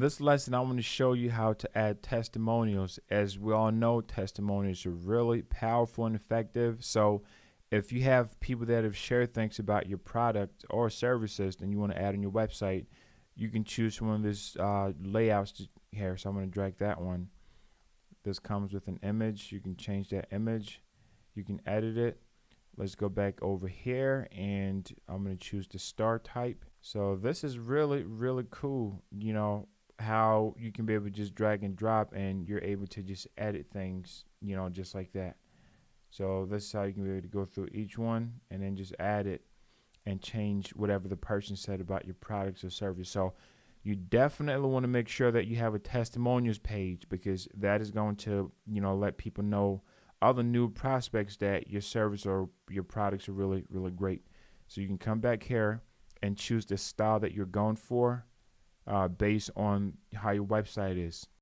this lesson, I want to show you how to add testimonials. As we all know, testimonials are really powerful and effective. So if you have people that have shared things about your product or services and you want to add on your website, you can choose one of these layouts here. So I'm going to drag that one. This comes with an image. You can change that image. You can edit it. Let's go back over here, and I'm going to choose the star type. So this is really, really cool. You know, how you can be able to just drag and drop, and you're able to just edit things, you know, just like that. So this is how you can be able to go through each one and then just add it and change whatever the person said about your products or service. So you definitely want to make sure that you have a testimonials page, because that is going to, you know, let people know, other new prospects, that your service or your products are really, really great. So you can come back here and choose the style that you're going for based on how your website is.